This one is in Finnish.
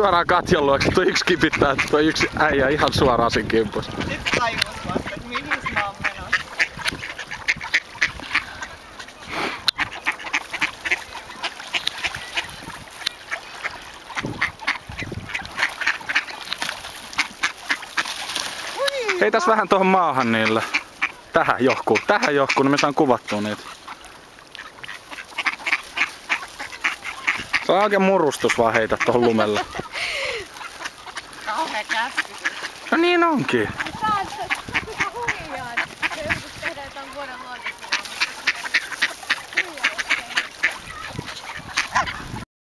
suoraan Katjan luokse. Tuo yksi kipittää, tuo yksi äijä ihan suoraan siinä kimpussa. Nyt tajus vasta, että mihin mä oon menossa. Heitäs vähän tuohon maahan niillä. Tähän johkuu, niin me saan kuvattua niitä. Se on oikein murustus vaan heitä tuohon lumelle. Kauhea käskytys. No niin onkin. Sä oot